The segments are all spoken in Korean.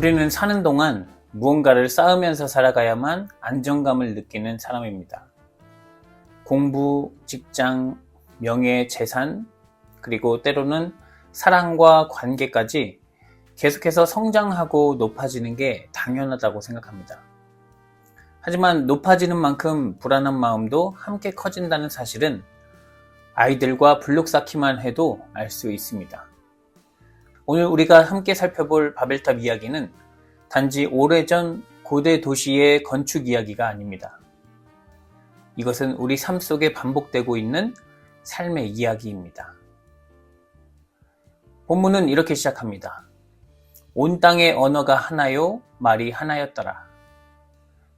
우리는 사는 동안 무언가를 쌓으면서 살아가야만 안정감을 느끼는 사람입니다. 공부, 직장, 명예, 재산, 그리고 때로는 사랑과 관계까지 계속해서 성장하고 높아지는 게 당연하다고 생각합니다. 하지만 높아지는 만큼 불안한 마음도 함께 커진다는 사실은 아이들과 블록 쌓기만 해도 알 수 있습니다. 오늘 우리가 함께 살펴볼 바벨탑 이야기는 단지 오래전 고대 도시의 건축 이야기가 아닙니다. 이것은 우리 삶 속에 반복되고 있는 삶의 이야기입니다. 본문은 이렇게 시작합니다. 온 땅의 언어가 하나요, 말이 하나였더라.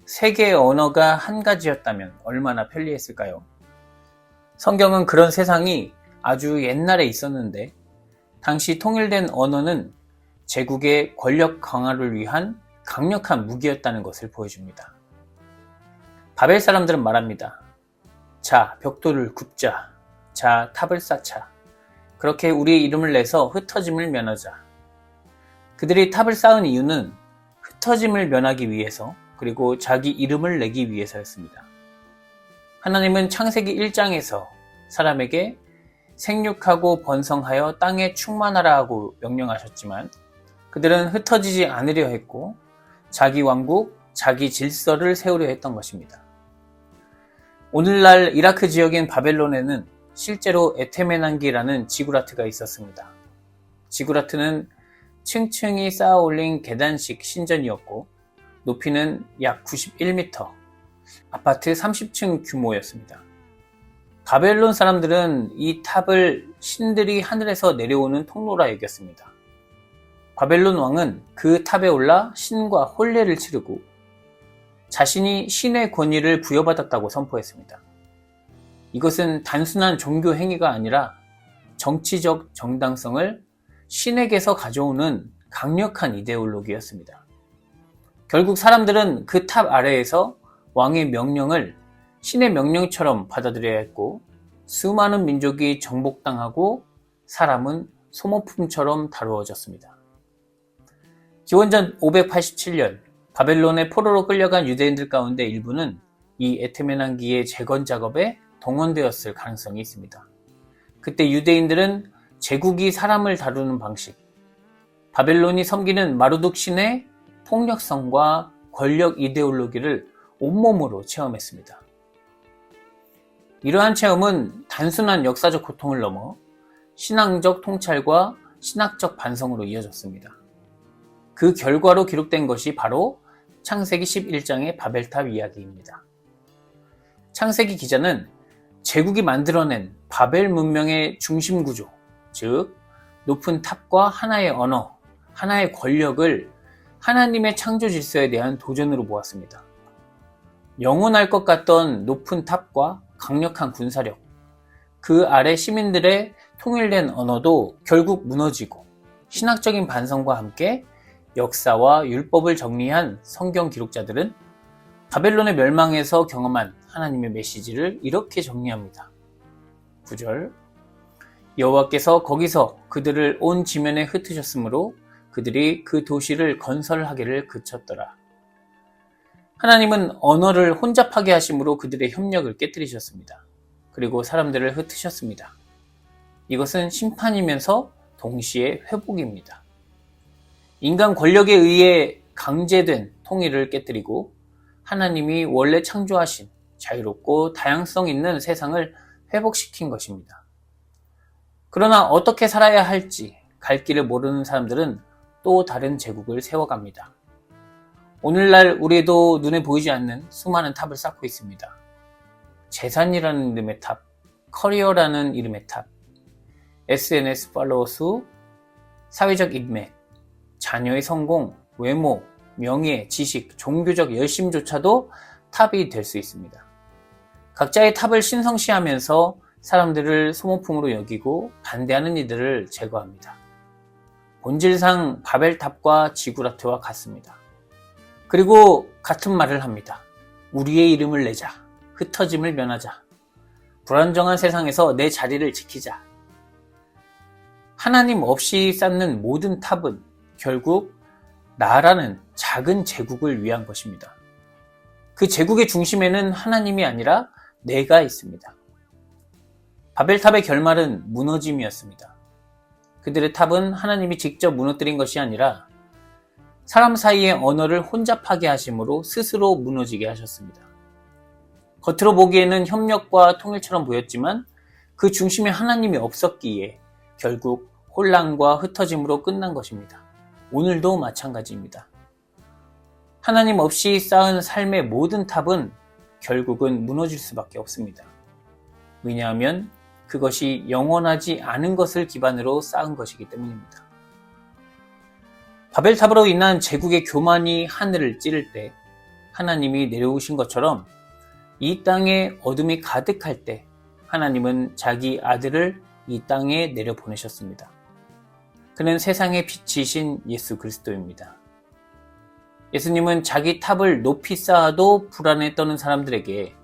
세계의 언어가 한 가지였다면 얼마나 편리했을까요? 성경은 그런 세상이 아주 옛날에 있었는데 당시 통일된 언어는 제국의 권력 강화를 위한 강력한 무기였다는 것을 보여줍니다. 바벨 사람들은 말합니다. 자, 벽돌을 굽자. 자, 탑을 쌓자. 그렇게 우리의 이름을 내서 흩어짐을 면하자. 그들이 탑을 쌓은 이유는 흩어짐을 면하기 위해서 그리고 자기 이름을 내기 위해서였습니다. 하나님은 창세기 1장에서 사람에게 생육하고 번성하여 땅에 충만하라 하고 명령하셨지만 그들은 흩어지지 않으려 했고 자기 왕국, 자기 질서를 세우려 했던 것입니다. 오늘날 이라크 지역인 바벨론에는 실제로 에테메난기라는 지구라트가 있었습니다. 지구라트는 층층이 쌓아 올린 계단식 신전이었고 높이는 약 91m, 아파트 30층 규모였습니다. 바벨론 사람들은 이 탑을 신들이 하늘에서 내려오는 통로라 여겼습니다. 바벨론 왕은 그 탑에 올라 신과 혼례를 치르고 자신이 신의 권위를 부여받았다고 선포했습니다. 이것은 단순한 종교 행위가 아니라 정치적 정당성을 신에게서 가져오는 강력한 이데올로기였습니다. 결국 사람들은 그 탑 아래에서 왕의 명령을 신의 명령처럼 받아들여야 했고 수많은 민족이 정복당하고 사람은 소모품처럼 다루어졌습니다. 기원전 587년 바벨론의 포로로 끌려간 유대인들 가운데 일부는 이 에테메난기의 재건 작업에 동원되었을 가능성이 있습니다. 그때 유대인들은 제국이 사람을 다루는 방식, 바벨론이 섬기는 마르둑 신의 폭력성과 권력 이데올로기를 온몸으로 체험했습니다. 이러한 체험은 단순한 역사적 고통을 넘어 신앙적 통찰과 신학적 반성으로 이어졌습니다. 그 결과로 기록된 것이 바로 창세기 11장의 바벨탑 이야기입니다. 창세기 기자는 제국이 만들어낸 바벨 문명의 중심 구조, 즉 높은 탑과 하나의 언어, 하나의 권력을 하나님의 창조 질서에 대한 도전으로 보았습니다. 영원할 것 같던 높은 탑과 강력한 군사력, 그 아래 시민들의 통일된 언어도 결국 무너지고 신학적인 반성과 함께 역사와 율법을 정리한 성경 기록자들은 바벨론의 멸망에서 경험한 하나님의 메시지를 이렇게 정리합니다. 9절 여호와께서 거기서 그들을 온 지면에 흩으셨으므로 그들이 그 도시를 건설하기를 그쳤더라. 하나님은 언어를 혼잡하게 하심으로 그들의 협력을 깨뜨리셨습니다. 그리고 사람들을 흩으셨습니다. 이것은 심판이면서 동시에 회복입니다. 인간 권력에 의해 강제된 통일을 깨뜨리고 하나님이 원래 창조하신 자유롭고 다양성 있는 세상을 회복시킨 것입니다. 그러나 어떻게 살아야 할지 갈 길을 모르는 사람들은 또 다른 제국을 세워갑니다. 오늘날 우리도 눈에 보이지 않는 수많은 탑을 쌓고 있습니다. 재산이라는 이름의 탑, 커리어라는 이름의 탑, SNS 팔로워 수, 사회적 인맥, 자녀의 성공, 외모, 명예, 지식, 종교적 열심조차도 탑이 될 수 있습니다. 각자의 탑을 신성시하면서 사람들을 소모품으로 여기고 반대하는 이들을 제거합니다. 본질상 바벨탑과 지구라트와 같습니다. 그리고 같은 말을 합니다. 우리의 이름을 내자. 흩어짐을 면하자. 불안정한 세상에서 내 자리를 지키자. 하나님 없이 쌓는 모든 탑은 결국 나라는 작은 제국을 위한 것입니다. 그 제국의 중심에는 하나님이 아니라 내가 있습니다. 바벨탑의 결말은 무너짐이었습니다. 그들의 탑은 하나님이 직접 무너뜨린 것이 아니라 사람 사이의 언어를 혼잡하게 하심으로 스스로 무너지게 하셨습니다. 겉으로 보기에는 협력과 통일처럼 보였지만 그 중심에 하나님이 없었기에 결국 혼란과 흩어짐으로 끝난 것입니다. 오늘도 마찬가지입니다. 하나님 없이 쌓은 삶의 모든 탑은 결국은 무너질 수밖에 없습니다. 왜냐하면 그것이 영원하지 않은 것을 기반으로 쌓은 것이기 때문입니다. 바벨탑으로 인한 제국의 교만이 하늘을 찌를 때 하나님이 내려오신 것처럼 이 땅에 어둠이 가득할 때 하나님은 자기 아들을 이 땅에 내려보내셨습니다. 그는 세상의 빛이신 예수 그리스도입니다. 예수님은 자기 탑을 높이 쌓아도 불안에 떠는 사람들에게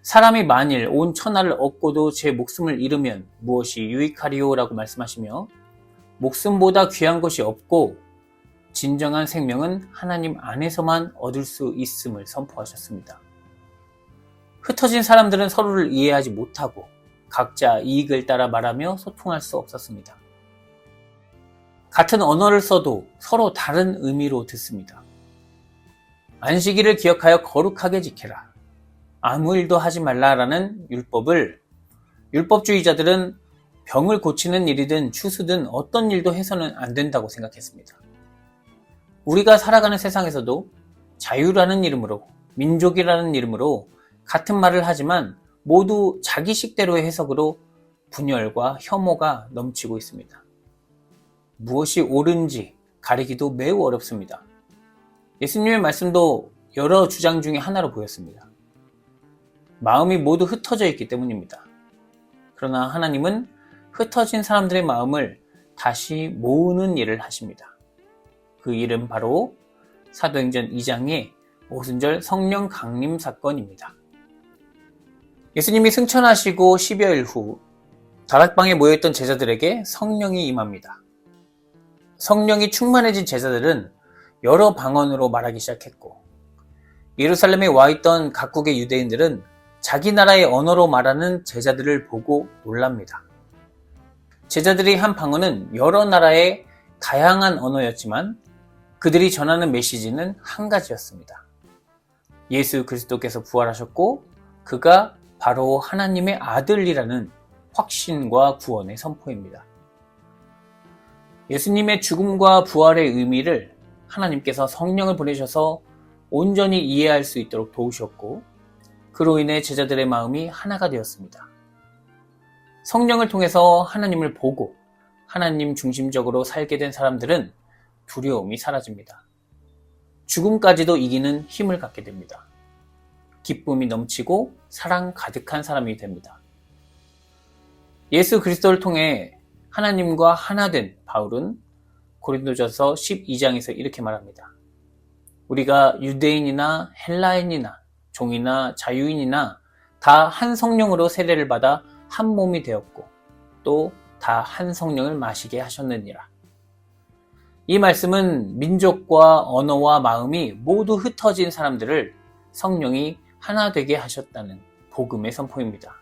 사람이 만일 온 천하를 얻고도 제 목숨을 잃으면 무엇이 유익하리요? 라고 말씀하시며 목숨보다 귀한 것이 없고 진정한 생명은 하나님 안에서만 얻을 수 있음을 선포하셨습니다. 흩어진 사람들은 서로를 이해하지 못하고 각자 이익을 따라 말하며 소통할 수 없었습니다. 같은 언어를 써도 서로 다른 의미로 듣습니다. 안식일을 기억하여 거룩하게 지켜라. 아무 일도 하지 말라라는 율법을 율법주의자들은 병을 고치는 일이든 추수든 어떤 일도 해서는 안 된다고 생각했습니다. 우리가 살아가는 세상에서도 자유라는 이름으로, 민족이라는 이름으로 같은 말을 하지만 모두 자기식대로의 해석으로 분열과 혐오가 넘치고 있습니다. 무엇이 옳은지 가리기도 매우 어렵습니다. 예수님의 말씀도 여러 주장 중에 하나로 보였습니다. 마음이 모두 흩어져 있기 때문입니다. 그러나 하나님은 흩어진 사람들의 마음을 다시 모으는 일을 하십니다. 그 일은 바로 사도행전 2장의 오순절 성령 강림 사건입니다. 예수님이 승천하시고 10여일 후 다락방에 모여있던 제자들에게 성령이 임합니다. 성령이 충만해진 제자들은 여러 방언으로 말하기 시작했고 예루살렘에 와있던 각국의 유대인들은 자기 나라의 언어로 말하는 제자들을 보고 놀랍니다. 제자들이 한 방언은 여러 나라의 다양한 언어였지만 그들이 전하는 메시지는 한 가지였습니다. 예수 그리스도께서 부활하셨고 그가 바로 하나님의 아들이라는 확신과 구원의 선포입니다. 예수님의 죽음과 부활의 의미를 하나님께서 성령을 보내셔서 온전히 이해할 수 있도록 도우셨고 그로 인해 제자들의 마음이 하나가 되었습니다. 성령을 통해서 하나님을 보고 하나님 중심적으로 살게 된 사람들은 두려움이 사라집니다. 죽음까지도 이기는 힘을 갖게 됩니다. 기쁨이 넘치고 사랑 가득한 사람이 됩니다. 예수 그리스도를 통해 하나님과 하나 된 바울은 고린도전서 12장에서 이렇게 말합니다. 우리가 유대인이나 헬라인이나 종이나 자유인이나 다 한 성령으로 세례를 받아 한 몸이 되었고 또 다 한 성령을 마시게 하셨느니라. 이 말씀은 민족과 언어와 마음이 모두 흩어진 사람들을 성령이 하나 되게 하셨다는 복음의 선포입니다.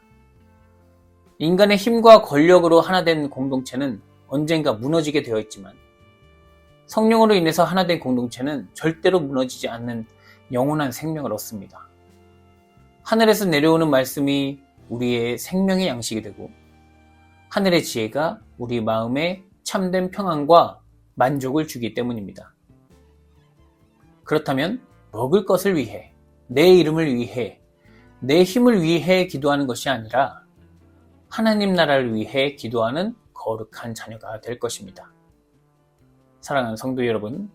인간의 힘과 권력으로 하나 된 공동체는 언젠가 무너지게 되어 있지만 성령으로 인해서 하나 된 공동체는 절대로 무너지지 않는 영원한 생명을 얻습니다. 하늘에서 내려오는 말씀이 우리의 생명의 양식이 되고 하늘의 지혜가 우리 마음에 참된 평안과 만족을 주기 때문입니다. 그렇다면 먹을 것을 위해, 내 이름을 위해, 내 힘을 위해 기도하는 것이 아니라 하나님 나라를 위해 기도하는 거룩한 자녀가 될 것입니다. 사랑하는 성도 여러분,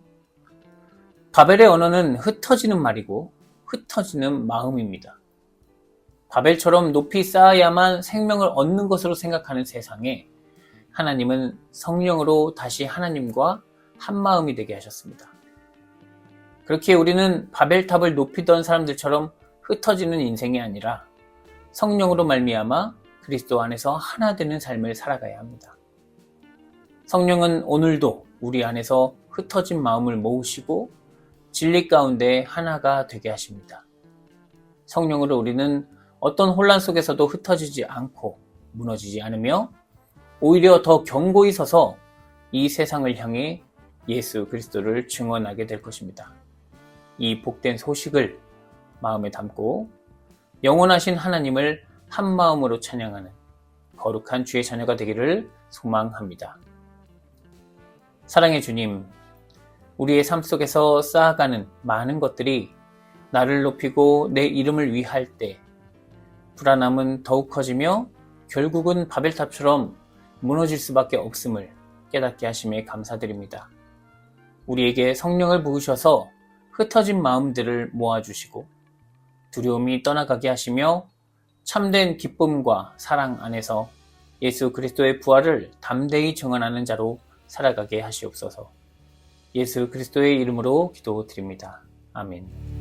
바벨의 언어는 흩어지는 말이고 흩어지는 마음입니다. 바벨처럼 높이 쌓아야만 생명을 얻는 것으로 생각하는 세상에 하나님은 성령으로 다시 하나님과 한 마음이 되게 하셨습니다. 그렇게 우리는 바벨탑을 높이던 사람들처럼 흩어지는 인생이 아니라 성령으로 말미암아 그리스도 안에서 하나 되는 삶을 살아가야 합니다. 성령은 오늘도 우리 안에서 흩어진 마음을 모으시고 진리 가운데 하나가 되게 하십니다. 성령으로 우리는 어떤 혼란 속에서도 흩어지지 않고 무너지지 않으며 오히려 더 견고히 서서 이 세상을 향해 예수 그리스도를 증언하게 될 것입니다. 이 복된 소식을 마음에 담고 영원하신 하나님을 한 마음으로 찬양하는 거룩한 주의 자녀가 되기를 소망합니다. 사랑의 주님, 우리의 삶 속에서 쌓아가는 많은 것들이 나를 높이고 내 이름을 위할 때 불안함은 더욱 커지며 결국은 바벨탑처럼 무너질 수밖에 없음을 깨닫게 하심에 감사드립니다. 우리에게 성령을 부으셔서 흩어진 마음들을 모아주시고 두려움이 떠나가게 하시며 참된 기쁨과 사랑 안에서 예수 그리스도의 부활을 담대히 증언하는 자로 살아가게 하시옵소서. 예수 그리스도의 이름으로 기도드립니다. 아멘.